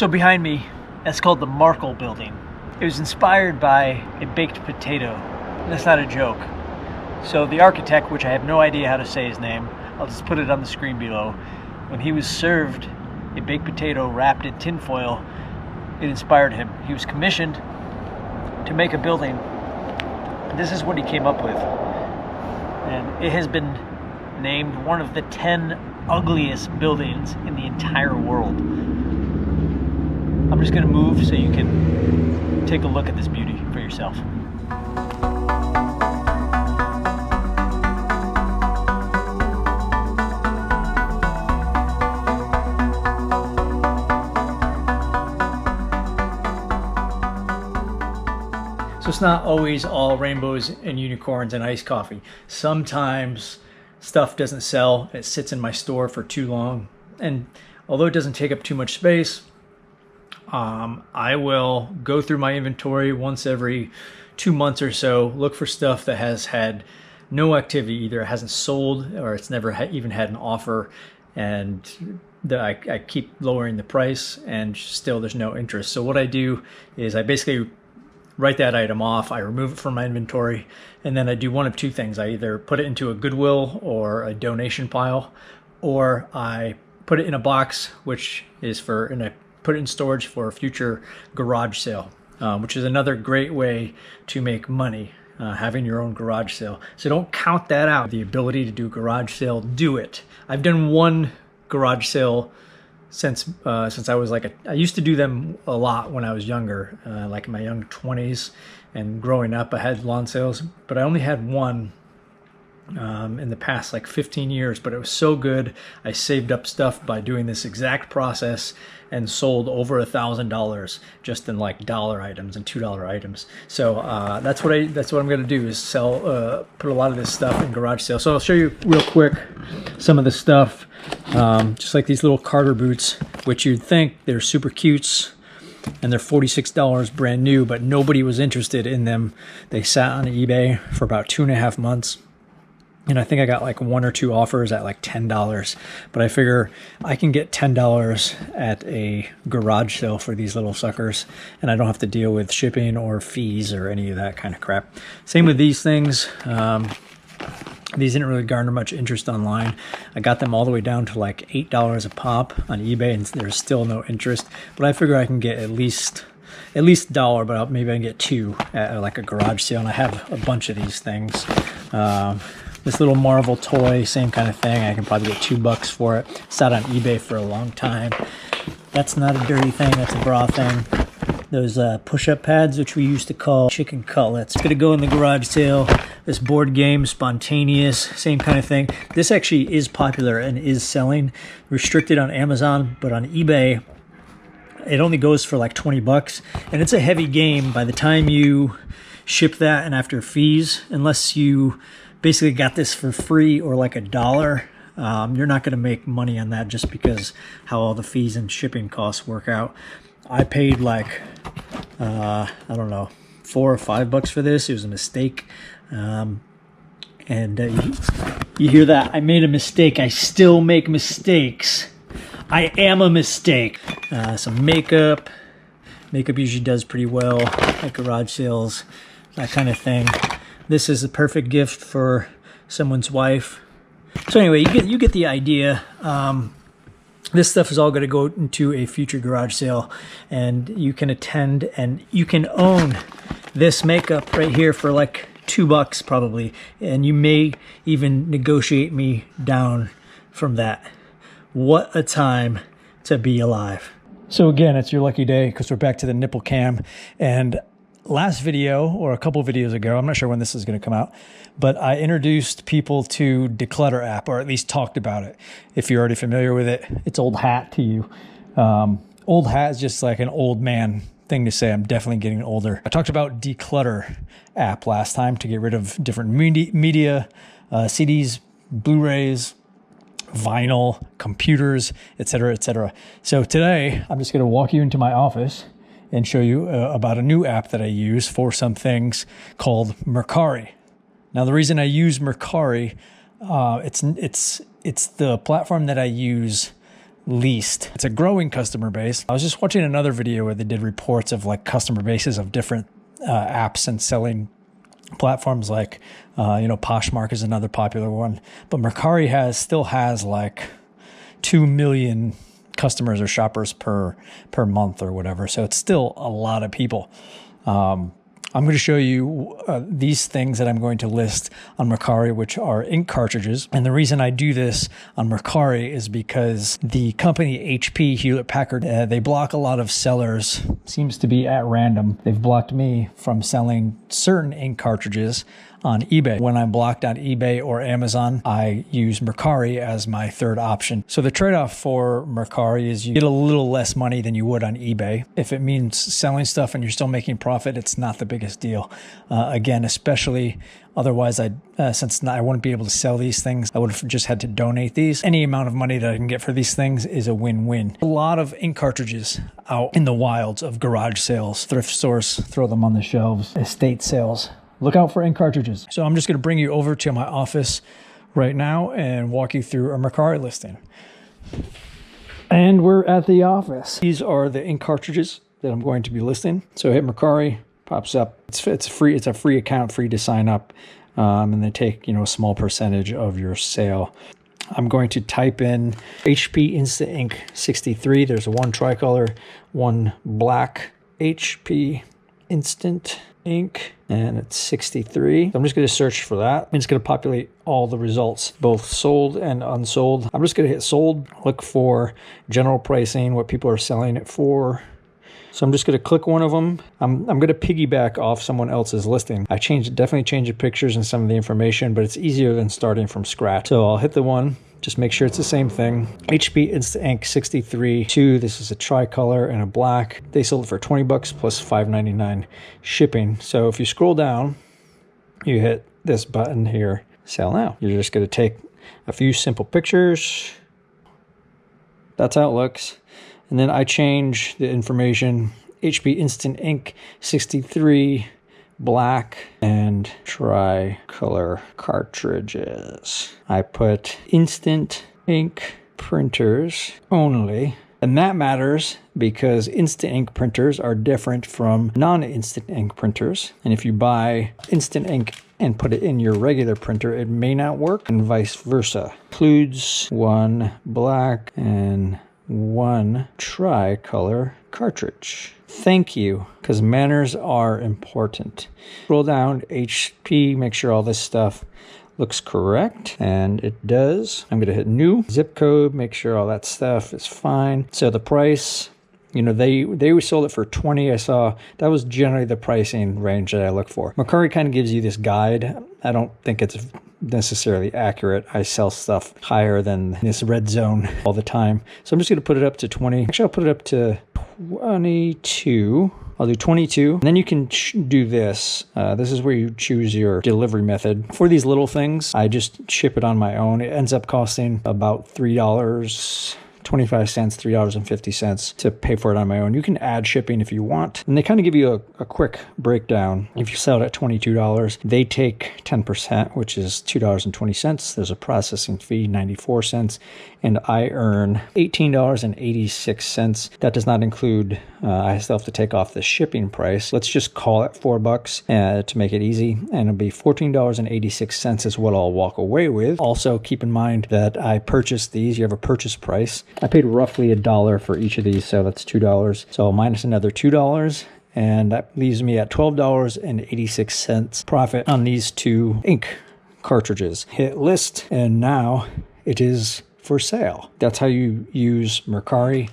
So behind me, that's called the Markle building. It was inspired by a baked potato. That's not a joke. So the architect, which I have no idea how to say his name, I'll just put it on the screen below. When he was served a baked potato wrapped in tinfoil, it inspired him. He was commissioned to make a building. This is what he came up with. And it has been named one of the 10 ugliest buildings in the entire world. I'm just going to move so you can take a look at this beauty for yourself. So it's not always all rainbows and unicorns and iced coffee. Sometimes stuff doesn't sell. It sits in my store for too long. And although it doesn't take up too much space, I will go through my inventory once every 2 months or so, look for stuff that has had no activity. Either it hasn't sold or it's never even had an offer, and I keep lowering the price and still there's no interest. So what I do is I basically write that item off, I remove it from my inventory, and then I do one of two things. I either put it into a Goodwill or a donation pile, or I put it in a box, which is put it in storage for a future garage sale, which is another great way to make money, having your own garage sale. So don't count that out. The ability to do a garage sale, do it. I've done one garage sale since I was I used to do them a lot when I was younger, like in my young 20s and growing up. I had lawn sales, but I only had one in the past 15 years, but it was so good. I saved up stuff by doing this exact process and sold over $1,000 just in dollar items and $2 items. So that's what I'm going to do, is sell, put a lot of this stuff in garage sale. So I'll show you real quick some of the stuff, just like these little Carter boots, which you'd think they're super cutes, and they're $46 brand new, but nobody was interested in them. They sat on eBay for about 2.5 months. And I think I got 1 or 2 offers at $10, but I figure I can get $10 at a garage sale for these little suckers, and I don't have to deal with shipping or fees or any of that kind of crap. Same with these things. These didn't really garner much interest online. I got them all the way down to $8 a pop on eBay, and there's still no interest. But I figure I can get at least $1, but maybe I can get 2 at a garage sale, and I have a bunch of these things. This little Marvel toy, same kind of thing. I can probably get $2 for it. Sat on eBay for a long time. That's not a dirty thing, that's a bra thing. Those push-up pads, which we used to call chicken cutlets. Gonna go in the garage sale. This board game, Spontaneous, same kind of thing. This actually is popular and is selling. Restricted on Amazon, but on eBay, it only goes for $20. And it's a heavy game. By the time you ship that and after fees, unless you basically got this for free or $1, you're not going to make money on that, just because how all the fees and shipping costs work out. I paid I don't know, $4 or $5 for this. It was a mistake. And you hear that? I made a mistake. I still make mistakes. I am a mistake. Some makeup. Makeup usually does pretty well at garage sales, that kind of thing. This is a perfect gift for someone's wife. So anyway, you get the idea. This stuff is all going to go into a future garage sale, and you can attend and you can own this makeup right here for $2 probably, and you may even negotiate me down from that. What a time to be alive. So again, it's your lucky day, because we're back to the nipple cam. And last video, or a couple videos ago, I'm not sure when this is going to come out, but I introduced people to Declutter app, or at least talked about it. If you're already familiar with it, it's old hat to you. Old hat is just an old man thing to say. I'm definitely getting older. I talked about Declutter app last time to get rid of different media, CDs, Blu-rays, vinyl, computers, etc., etc. So today, I'm just going to walk you into my office and show you about a new app that I use for some things called Mercari. Now, the reason I use Mercari, it's the platform that I use least. It's a growing customer base. I was just watching another video where they did reports of like customer bases of different apps and selling platforms, like Poshmark is another popular one, but Mercari still has like 2 million customers or shoppers per month or whatever. So it's still a lot of people. I'm going to show you these things that I'm going to list on Mercari, which are ink cartridges. And the reason I do this on Mercari is because the company HP, Hewlett-Packard, they block a lot of sellers. Seems to be at random. They've blocked me from selling certain ink cartridges on eBay. When I'm blocked on eBay or Amazon, I use Mercari as my third option. So the trade-off for Mercari is you get a little less money than you would on eBay. If it means selling stuff and you're still making profit, it's not the biggest deal. Again, especially otherwise, since I wouldn't be able to sell these things, I would have just had to donate these. Any amount of money that I can get for these things is a win-win. A lot of ink cartridges out in the wilds of garage sales, thrift stores, throw them on the shelves, estate sales. Look out for ink cartridges. So I'm just going to bring you over to my office right now and walk you through a Mercari listing. And we're at the office. These are the ink cartridges that I'm going to be listing. So hit Mercari, pops up. It's free. It's a free account, free to sign up, and they take a small percentage of your sale. I'm going to type in HP Instant Ink 63. There's one tricolor, one black HP Instant Ink, and it's 63. So I'm just going to search for that. And it's going to populate all the results, both sold and unsold. I'm just going to hit sold, look for general pricing, what people are selling it for. So I'm just going to click one of them. I'm going to piggyback off someone else's listing. I definitely changed the pictures and some of the information, but it's easier than starting from scratch. So I'll hit the one. Just make sure it's the same thing. HP Instant Ink 63 2. This is a tricolor and a black. They sold it for $20 plus $5.99 shipping. So if you scroll down, you hit this button here, sell now. You're just going to take a few simple pictures. That's how it looks. And then I change the information. HP Instant Ink 63 black and tricolor cartridges. I put instant ink printers only. And that matters because instant ink printers are different from non-instant ink printers. And if you buy instant ink and put it in your regular printer, it may not work, and vice versa. Includes one black and one tricolor cartridge. Thank you, because manners are important. Scroll down HP, make sure all this stuff looks correct, and it does. I'm going to hit new. Zip code, make sure all that stuff is fine. So the price, they sold it for 20. I saw that was generally the pricing range that I look for. Mercari kind of gives you this guide. I don't think it's necessarily accurate. I sell stuff higher than this red zone all the time. So I'm just going to put it up to 20. Actually, I'll put it up to 22. I'll do 22. And then you can do this. This is where you choose your delivery method. For these little things, I just ship it on my own. It ends up costing about $3.25, $3.50 to pay for it on my own. You can add shipping if you want. And they kind of give you a quick breakdown. If you sell it at $22, they take 10%, which is $2.20. There's a processing fee, 94 cents. And I earn $18.86. That does not include, I still have to take off the shipping price. Let's just call it $4 to make it easy. And it'll be $14.86 is what I'll walk away with. Also, keep in mind that I purchased these. You have a purchase price. I paid roughly $1 for each of these, so that's $2. So I'll minus another $2. And that leaves me at $12.86 profit on these two ink cartridges. Hit list, and now it is for sale. That's how you use Mercari.